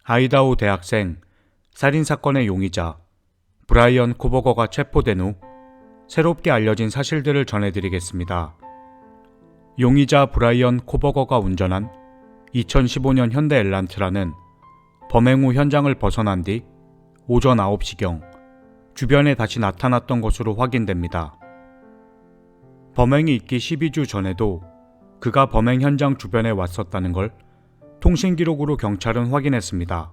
아이다호 대학생 살인사건의 용의자 브라이언 코버거가 체포된 후 새롭게 알려진 사실들을 전해드리겠습니다. 용의자 브라이언 코버거가 운전한 2015년 현대 엘란트라는 범행 후 현장을 벗어난 뒤 오전 9시경 주변에 다시 나타났던 것으로 확인됩니다. 범행이 있기 12주 전에도 그가 범행 현장 주변에 왔었다는 걸 통신 기록으로 경찰은 확인했습니다.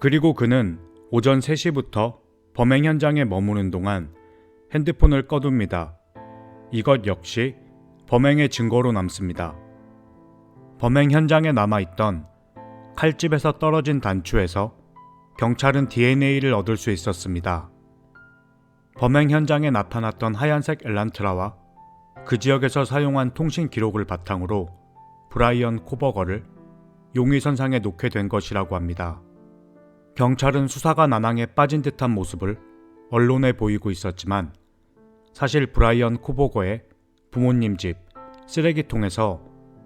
그리고 그는 오전 3시부터 범행 현장에 머무는 동안 핸드폰을 꺼둡니다. 이것 역시 범행의 증거로 남습니다. 범행 현장에 남아있던 칼집에서 떨어진 단추에서 경찰은 DNA를 얻을 수 있었습니다. 범행 현장에 나타났던 하얀색 엘란트라와 그 지역에서 사용한 통신 기록을 바탕으로 브라이언 코버거를 용의선상에 놓게 된 것이라고 합니다. 경찰은 수사가 난항에 빠진 듯한 모습을 언론에 보이고 있었지만 사실 브라이언 코버거의 부모님 집 쓰레기통에서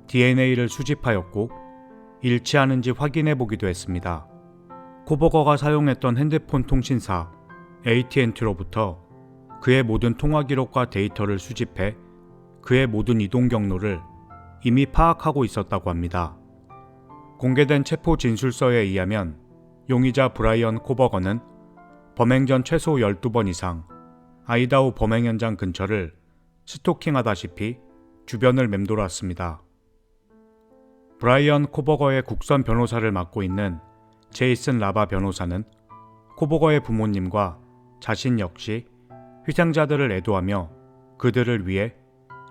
DNA를 수집하였고 일치하는지 확인해 보기도 했습니다. 코버거가 사용했던 핸드폰 통신사 AT&T로부터 그의 모든 통화 기록과 데이터를 수집해 그의 모든 이동 경로를 이미 파악하고 있었다고 합니다. 공개된 체포 진술서에 의하면 용의자 브라이언 코버거는 범행 전 최소 12번 이상 아이다호 범행 현장 근처를 스토킹하다시피 주변을 맴돌았습니다. 브라이언 코버거의 국선 변호사를 맡고 있는 제이슨 라바 변호사는 코버거의 부모님과 자신 역시 희생자들을 애도하며 그들을 위해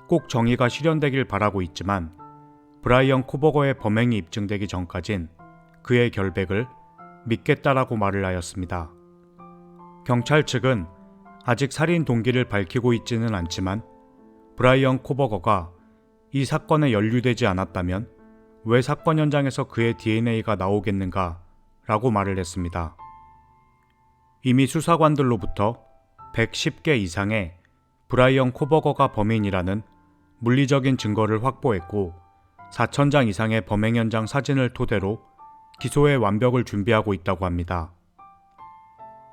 꼭 정의가 실현되길 바라고 있지만 브라이언 코버거의 범행이 입증되기 전까진 그의 결백을 믿겠다라고 말을 하였습니다. 경찰 측은 아직 살인 동기를 밝히고 있지는 않지만 브라이언 코버거가 이 사건에 연루되지 않았다면 왜 사건 현장에서 그의 DNA가 나오겠는가 라고 말을 했습니다. 이미 수사관들로부터 110개 이상의 브라이언 코버거가 범인이라는 물리적인 증거를 확보했고 4,000장 이상의 범행 현장 사진을 토대로 기소의 완벽을 준비하고 있다고 합니다.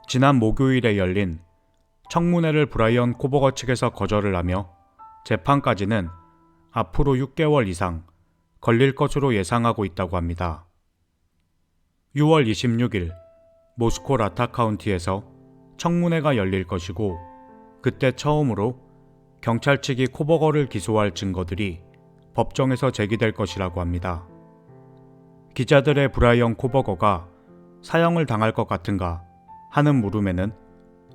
지난 목요일에 열린 청문회를 브라이언 코버거 측에서 거절을 하며 재판까지는 앞으로 6개월 이상 걸릴 것으로 예상하고 있다고 합니다. 6월 26일 모스코 라타 카운티에서 청문회가 열릴 것이고 그때 처음으로 경찰 측이 코버거를 기소할 증거들이 법정에서 제기될 것이라고 합니다. 기자들의 브라이언 코버거가 사형을 당할 것 같은가 하는 물음에는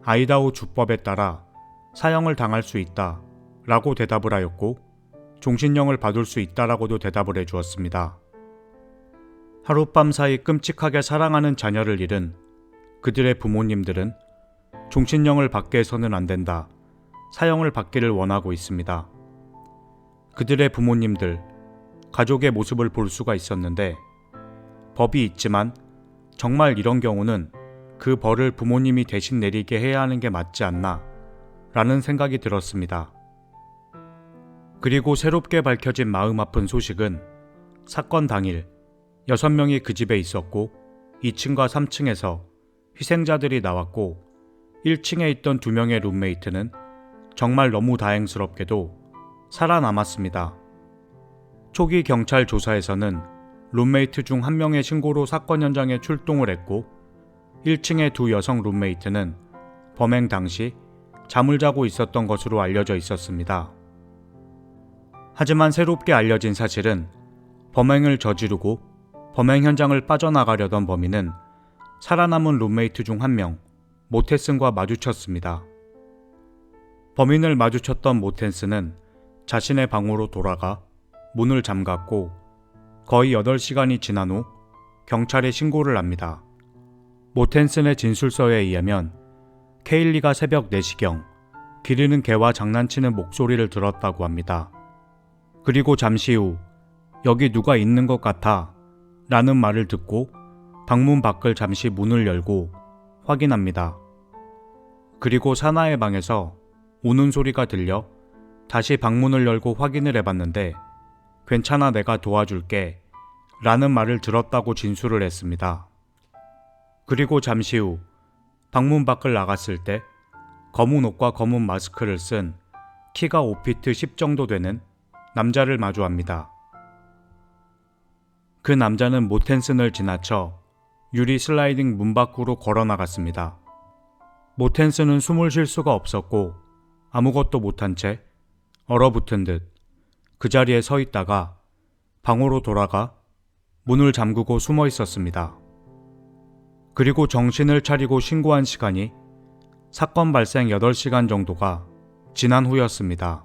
아이다호 주법에 따라 사형을 당할 수 있다 라고 대답을 하였고 종신형을 받을 수 있다라고도 대답을 해주었습니다. 하룻밤 사이 끔찍하게 사랑하는 자녀를 잃은 그들의 부모님들은 종신형을 받게 해서는 안 된다, 사형을 받기를 원하고 있습니다. 그들의 부모님들, 가족의 모습을 볼 수가 있었는데 법이 있지만 정말 이런 경우는 그 벌을 부모님이 대신 내리게 해야 하는 게 맞지 않나 라는 생각이 들었습니다. 그리고 새롭게 밝혀진 마음 아픈 소식은 사건 당일 6명이 그 집에 있었고 2층과 3층에서 희생자들이 나왔고 1층에 있던 2명의 룸메이트는 정말 너무 다행스럽게도 살아남았습니다. 초기 경찰 조사에서는 룸메이트 중 1명의 신고로 사건 현장에 출동을 했고 1층의 2 여성 룸메이트는 범행 당시 잠을 자고 있었던 것으로 알려져 있었습니다. 하지만 새롭게 알려진 사실은 범행을 저지르고 범행 현장을 빠져나가려던 범인은 살아남은 룸메이트 중 1명, 모테슨과 마주쳤습니다. 범인을 마주쳤던 모텐스는 자신의 방으로 돌아가 문을 잠갔고 거의 8시간이 지난 후 경찰에 신고를 합니다. 모텐슨의 진술서에 의하면 케일리가 새벽 4시경 기르는 개와 장난치는 목소리를 들었다고 합니다. 그리고 잠시 후 여기 누가 있는 것 같아 라는 말을 듣고 방문 밖을 잠시 문을 열고 확인합니다. 그리고 사나의 방에서 우는 소리가 들려 다시 방문을 열고 확인을 해봤는데 괜찮아, 내가 도와줄게 라는 말을 들었다고 진술을 했습니다. 그리고 잠시 후 방문 밖을 나갔을 때 검은 옷과 검은 마스크를 쓴 키가 5피트 10 정도 되는 남자를 마주합니다. 그 남자는 모텐슨을 지나쳐 유리 슬라이딩 문 밖으로 걸어 나갔습니다. 모텐슨은 숨을 쉴 수가 없었고 아무것도 못한 채 얼어붙은 듯 그 자리에 서 있다가 방으로 돌아가 문을 잠그고 숨어 있었습니다. 그리고 정신을 차리고 신고한 시간이 사건 발생 8시간 정도가 지난 후였습니다.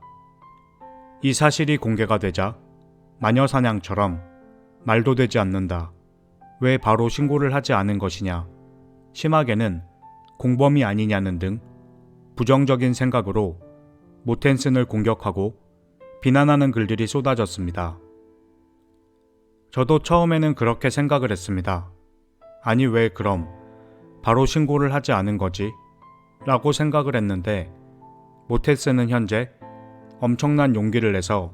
이 사실이 공개가 되자 마녀사냥처럼 말도 되지 않는다. 왜 바로 신고를 하지 않은 것이냐. 심하게는 공범이 아니냐는 등 부정적인 생각으로 모텐슨을 공격하고 비난하는 글들이 쏟아졌습니다. 저도 처음에는 그렇게 생각을 했습니다. 아니 왜 그럼 바로 신고를 하지 않은 거지? 라고 생각을 했는데 모텐슨은 현재 엄청난 용기를 내서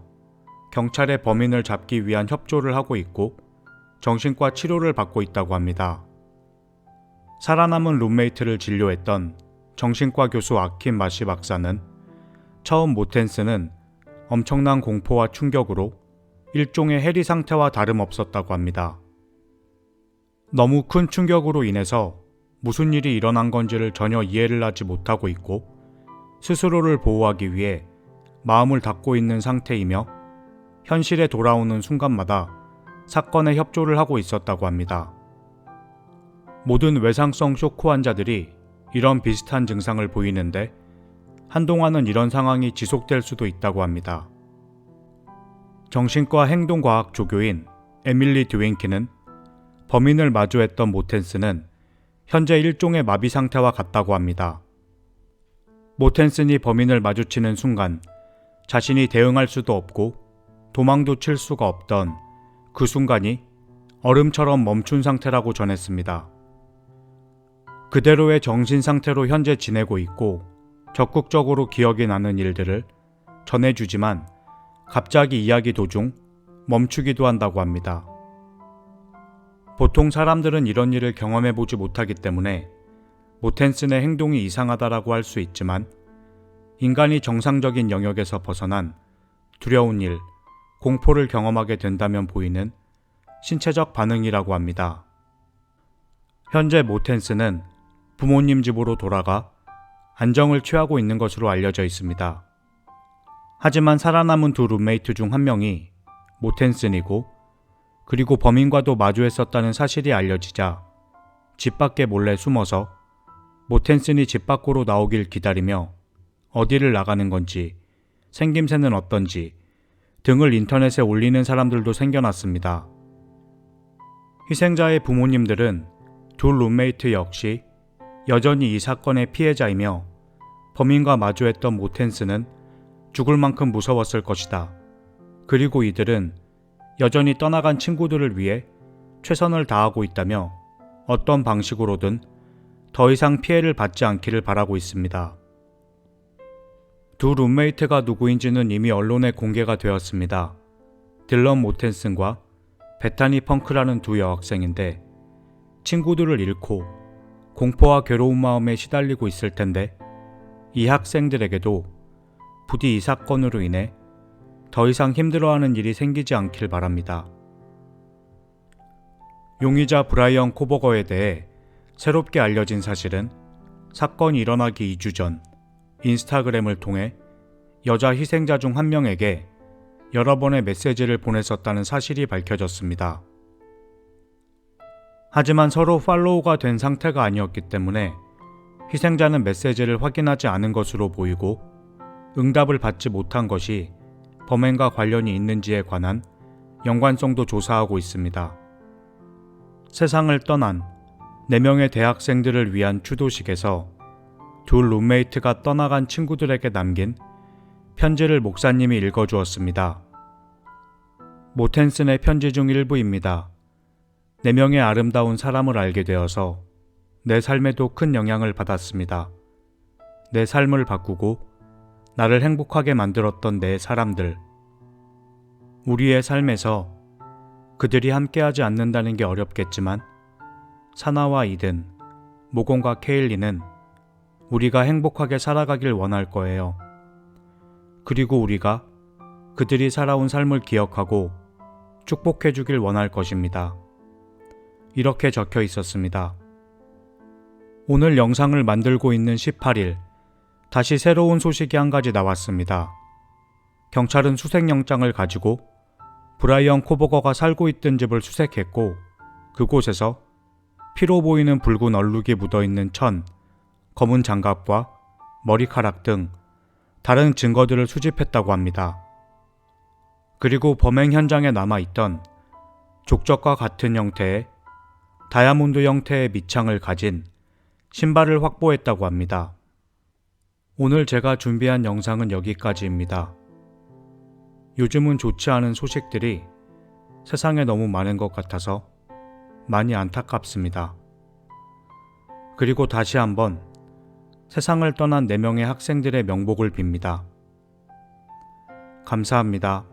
경찰에 범인을 잡기 위한 협조를 하고 있고 정신과 치료를 받고 있다고 합니다. 살아남은 룸메이트를 진료했던 정신과 교수 아킴 마시 박사는 처음 모텐슨은 엄청난 공포와 충격으로 일종의 해리 상태와 다름없었다고 합니다. 너무 큰 충격으로 인해서 무슨 일이 일어난 건지를 전혀 이해를 하지 못하고 있고 스스로를 보호하기 위해 마음을 닫고 있는 상태이며 현실에 돌아오는 순간마다 사건에 협조를 하고 있었다고 합니다. 모든 외상성 쇼크 환자들이 이런 비슷한 증상을 보이는데 한동안은 이런 상황이 지속될 수도 있다고 합니다. 정신과 행동과학 조교인 에밀리 듀윈키는 범인을 마주했던 모텐슨은 현재 일종의 마비 상태와 같다고 합니다. 모텐슨이 범인을 마주치는 순간 자신이 대응할 수도 없고 도망도 칠 수가 없던 그 순간이 얼음처럼 멈춘 상태라고 전했습니다. 그대로의 정신 상태로 현재 지내고 있고 적극적으로 기억이 나는 일들을 전해주지만 갑자기 이야기 도중 멈추기도 한다고 합니다. 보통 사람들은 이런 일을 경험해보지 못하기 때문에 모텐슨의 행동이 이상하다라고 할 수 있지만 인간이 정상적인 영역에서 벗어난 두려운 일, 공포를 경험하게 된다면 보이는 신체적 반응이라고 합니다. 현재 모텐슨은 부모님 집으로 돌아가 안정을 취하고 있는 것으로 알려져 있습니다. 하지만 살아남은 두 룸메이트 중 한 명이 모텐슨이고 그리고 범인과도 마주했었다는 사실이 알려지자 집 밖에 몰래 숨어서 모텐슨이 집 밖으로 나오길 기다리며 어디를 나가는 건지 생김새는 어떤지 등을 인터넷에 올리는 사람들도 생겨났습니다. 희생자의 부모님들은 두 룸메이트 역시 여전히 이 사건의 피해자이며 범인과 마주했던 모텐슨은 죽을 만큼 무서웠을 것이다. 그리고 이들은 여전히 떠나간 친구들을 위해 최선을 다하고 있다며 어떤 방식으로든 더 이상 피해를 받지 않기를 바라고 있습니다. 두 룸메이트가 누구인지는 이미 언론에 공개가 되었습니다. 딜런 모텐슨과 베타니 펑크라는 두 여학생인데 친구들을 잃고 공포와 괴로운 마음에 시달리고 있을 텐데 이 학생들에게도 부디 이 사건으로 인해 더 이상 힘들어하는 일이 생기지 않길 바랍니다. 용의자 브라이언 코버거에 대해 새롭게 알려진 사실은 사건이 일어나기 2주 전 인스타그램을 통해 여자 희생자 중 한 명에게 여러 번의 메시지를 보냈었다는 사실이 밝혀졌습니다. 하지만 서로 팔로우가 된 상태가 아니었기 때문에 희생자는 메시지를 확인하지 않은 것으로 보이고 응답을 받지 못한 것이 범행과 관련이 있는지에 관한 연관성도 조사하고 있습니다. 세상을 떠난 4명의 대학생들을 위한 추도식에서 두 룸메이트가 떠나간 친구들에게 남긴 편지를 목사님이 읽어주었습니다. 모텐슨의 편지 중 일부입니다. 4명의 아름다운 사람을 알게 되어서 내 삶에도 큰 영향을 받았습니다. 내 삶을 바꾸고 나를 행복하게 만들었던 내 사람들. 우리의 삶에서 그들이 함께하지 않는다는 게 어렵겠지만 사나와 이든, 모곤과 케일리는 우리가 행복하게 살아가길 원할 거예요. 그리고 우리가 그들이 살아온 삶을 기억하고 축복해 주길 원할 것입니다. 이렇게 적혀 있었습니다. 오늘 영상을 만들고 있는 18일, 다시 새로운 소식이 한 가지 나왔습니다. 경찰은 수색영장을 가지고 브라이언 코버거가 살고 있던 집을 수색했고 그곳에서 피로 보이는 붉은 얼룩이 묻어있는 천, 검은 장갑과 머리카락 등 다른 증거들을 수집했다고 합니다. 그리고 범행 현장에 남아있던 족적과 같은 형태의 다이아몬드 형태의 밑창을 가진 신발을 확보했다고 합니다. 오늘 제가 준비한 영상은 여기까지입니다. 요즘은 좋지 않은 소식들이 세상에 너무 많은 것 같아서 많이 안타깝습니다. 그리고 다시 한번 세상을 떠난 4명의 학생들의 명복을 빕니다. 감사합니다.